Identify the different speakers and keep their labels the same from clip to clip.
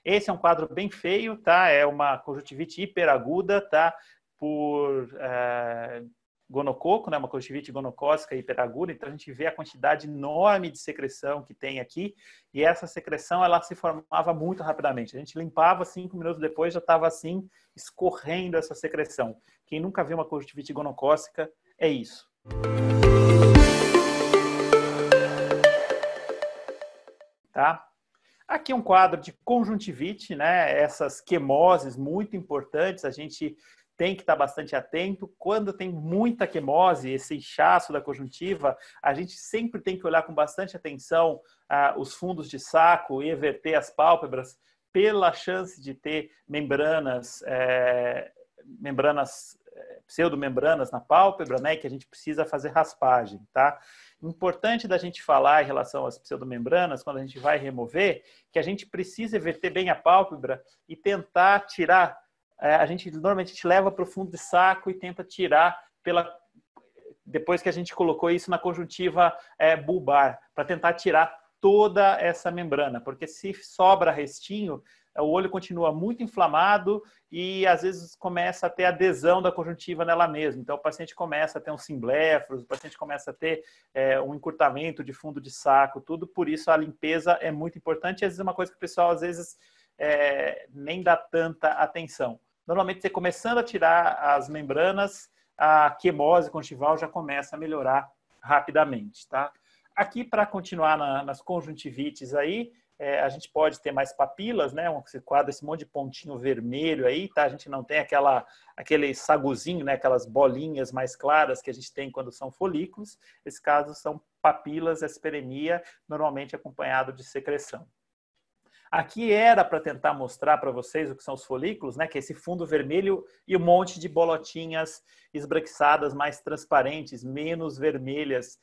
Speaker 1: Esse é um quadro bem feio, tá? É uma conjuntivite hiperaguda, tá? Por gonococo, né? Uma conjuntivite gonocócica hiperaguda. Então, a gente vê a quantidade enorme de secreção que tem aqui. E essa secreção, ela se formava muito rapidamente. A gente limpava, 5 minutos depois, já estava assim, escorrendo essa secreção. Quem nunca viu uma conjuntivite gonocócica, é isso. Tá? Aqui um quadro de conjuntivite, né? Essas quimoses muito importantes, a gente tem que estar bastante atento. Quando tem muita quimose, esse inchaço da conjuntiva, a gente sempre tem que olhar com bastante atenção os fundos de saco e everter as pálpebras pela chance de ter pseudomembranas na pálpebra, né? Que a gente precisa fazer raspagem, tá? Importante da gente falar em relação às pseudomembranas, quando a gente vai remover, que a gente precisa verter bem a pálpebra e tentar tirar. Normalmente a gente leva para o fundo de saco e tenta tirar depois que a gente colocou isso na conjuntiva bulbar, para tentar tirar toda essa membrana, porque se sobra restinho, o olho continua muito inflamado e às vezes começa a ter adesão da conjuntiva nela mesma. Então o paciente começa a ter um simblefros, o paciente começa a ter um encurtamento de fundo de saco, tudo. Por isso a limpeza é muito importante e às vezes é uma coisa que o pessoal às vezes nem dá tanta atenção. Normalmente você começando a tirar as membranas, a quimose conjuntival já começa a melhorar rapidamente, tá? Aqui, para continuar nas conjuntivites aí, a gente pode ter mais papilas, né? Esse monte de pontinho vermelho aí, tá? A gente não tem aquele saguzinho, né? Aquelas bolinhas mais claras que a gente tem quando são folículos. Esses casos são papilas, esperemia, normalmente acompanhado de secreção. Aqui era para tentar mostrar para vocês o que são os folículos, né? Que é esse fundo vermelho e um monte de bolotinhas esbranquiçadas mais transparentes, menos vermelhas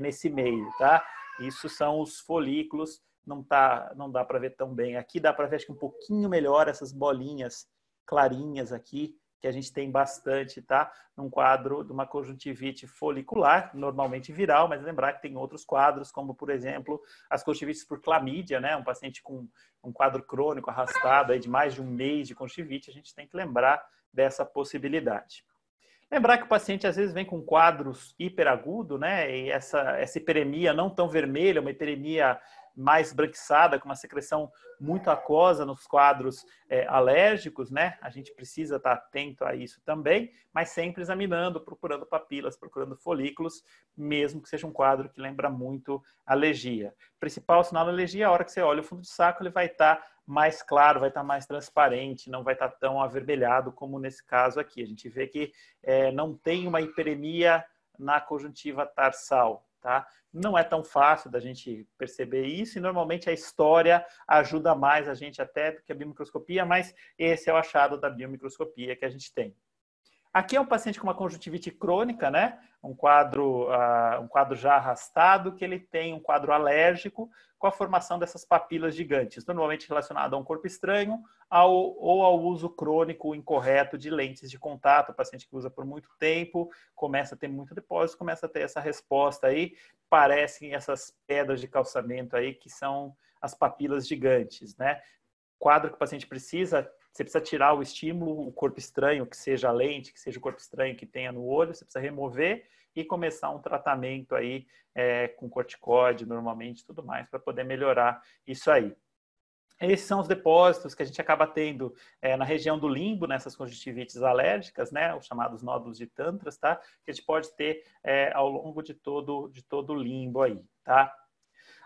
Speaker 1: nesse meio, tá? Isso são os folículos, não dá para ver tão bem. Aqui dá para ver acho que um pouquinho melhor essas bolinhas clarinhas aqui, que a gente tem bastante, tá? Num quadro de uma conjuntivite folicular, normalmente viral, mas lembrar que tem outros quadros, como, por exemplo, as conjuntivites por clamídia, né? Um paciente com um quadro crônico arrastado aí de mais de um mês de conjuntivite, a gente tem que lembrar dessa possibilidade. Lembrar que o paciente às vezes vem com quadros hiperagudo, né? E essa hiperemia não tão vermelha, uma hiperemia mais branquiçada, com uma secreção muito aquosa nos quadros alérgicos, né? A gente precisa estar atento a isso também, mas sempre examinando, procurando papilas, procurando folículos, mesmo que seja um quadro que lembra muito alergia. O principal sinal da alergia, a hora que você olha o fundo de saco, ele vai estar mais claro, vai estar mais transparente, não vai estar tão avermelhado como nesse caso aqui. A gente vê que não tem uma hiperemia na conjuntiva tarsal, tá? Não é tão fácil da gente perceber isso e normalmente a história ajuda mais a gente até do que a biomicroscopia, mas esse é o achado da biomicroscopia que a gente tem. Aqui é um paciente com uma conjuntivite crônica, né? Um quadro já arrastado, que ele tem um quadro alérgico com a formação dessas papilas gigantes, normalmente relacionado a um corpo estranho ou ao uso crônico incorreto de lentes de contato. O paciente que usa por muito tempo começa a ter muito depósito, começa a ter essa resposta aí, parecem essas pedras de calçamento aí que são as papilas gigantes, né? Quadro que o paciente precisa, você precisa tirar o estímulo, o corpo estranho, que seja a lente, que seja o corpo estranho que tenha no olho, você precisa remover e começar um tratamento aí com corticoide, normalmente, tudo mais, para poder melhorar isso aí. Esses são os depósitos que a gente acaba tendo na região do limbo, nessas conjuntivites alérgicas, né, os chamados nódulos de Tantras, tá? Que a gente pode ter ao longo de todo o limbo aí, tá?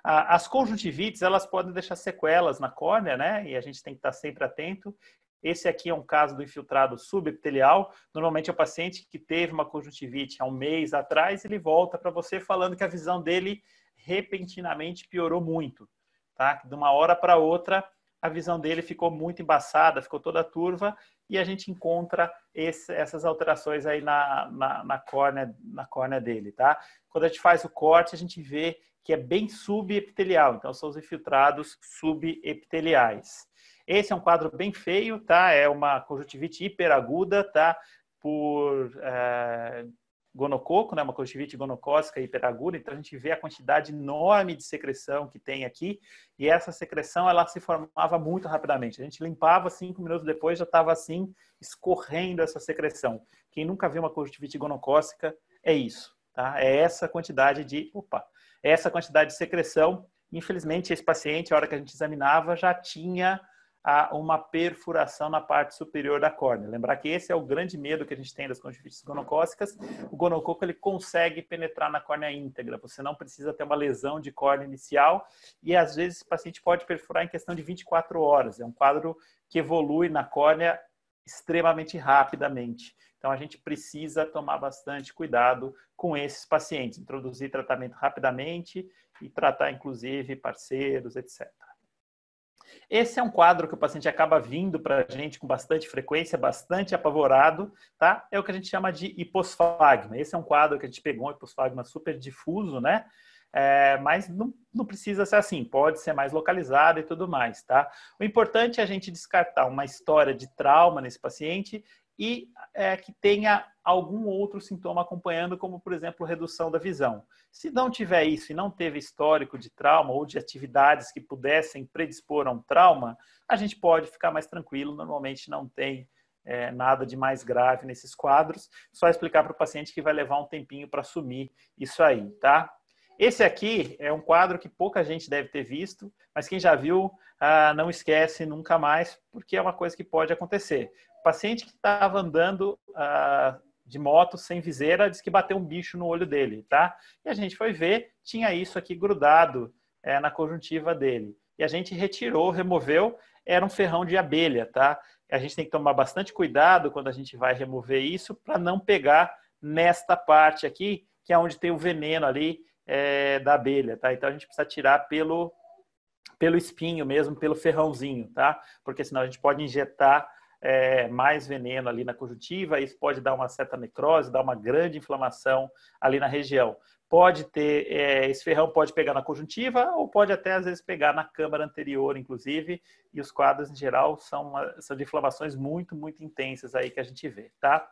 Speaker 1: As conjuntivites, elas podem deixar sequelas na córnea, né? E a gente tem que estar sempre atento. Esse aqui é um caso do infiltrado subepitelial. Normalmente é o paciente que teve uma conjuntivite há um mês atrás, ele volta para você falando que a visão dele repentinamente piorou muito, tá? De uma hora para outra, a visão dele ficou muito embaçada, ficou toda turva, e a gente encontra essas alterações aí na córnea dele, tá? Quando a gente faz o corte, a gente vê que é bem subepitelial, então são os infiltrados subepiteliais. Esse é um quadro bem feio, tá? É uma conjuntivite hiperaguda, tá? Por gonococo, né, uma conjuntivite gonocócica hiperaguda, então a gente vê a quantidade enorme de secreção que tem aqui, e essa secreção ela se formava muito rapidamente. A gente limpava, 5 minutos depois já estava assim, escorrendo essa secreção. Quem nunca viu uma conjuntivite gonocócica é isso, tá? É essa quantidade de secreção. Infelizmente, esse paciente, a hora que a gente examinava, já tinha uma perfuração na parte superior da córnea. Lembrar que esse é o grande medo que a gente tem das conjuntivites gonocócicas. O gonococo ele consegue penetrar na córnea íntegra. Você não precisa ter uma lesão de córnea inicial e, às vezes, esse paciente pode perfurar em questão de 24 horas. É um quadro que evolui na córnea extremamente rapidamente. Então, a gente precisa tomar bastante cuidado com esses pacientes. Introduzir tratamento rapidamente e tratar, inclusive, parceiros, etc. Esse é um quadro que o paciente acaba vindo para a gente com bastante frequência, bastante apavorado, tá? É o que a gente chama de hiposfagma. Esse é um quadro que a gente pegou, um hiposfagma super difuso, né? Mas não precisa ser assim, pode ser mais localizado e tudo mais, tá? O importante é a gente descartar uma história de trauma nesse paciente e que tenha algum outro sintoma acompanhando, como, por exemplo, redução da visão. Se não tiver isso e não teve histórico de trauma ou de atividades que pudessem predispor a um trauma, a gente pode ficar mais tranquilo, normalmente não tem nada de mais grave nesses quadros, só explicar para o paciente que vai levar um tempinho para assumir isso aí, tá? Esse aqui é um quadro que pouca gente deve ter visto, mas quem já viu, não esquece nunca mais, porque é uma coisa que pode acontecer. O paciente que estava andando de moto sem viseira disse que bateu um bicho no olho dele, tá? E a gente foi ver, tinha isso aqui grudado na conjuntiva dele. E a gente retirou, removeu, era um ferrão de abelha, tá? A gente tem que tomar bastante cuidado quando a gente vai remover isso para não pegar nesta parte aqui, que é onde tem o veneno ali, da abelha, tá? Então a gente precisa tirar pelo espinho mesmo, pelo ferrãozinho, tá? Porque senão a gente pode injetar mais veneno ali na conjuntiva, isso pode dar uma certa necrose, dar uma grande inflamação ali na região. Pode ter, esse ferrão pode pegar na conjuntiva ou pode até às vezes pegar na câmara anterior, inclusive, e os quadros em geral são de inflamações muito, muito intensas aí que a gente vê, tá?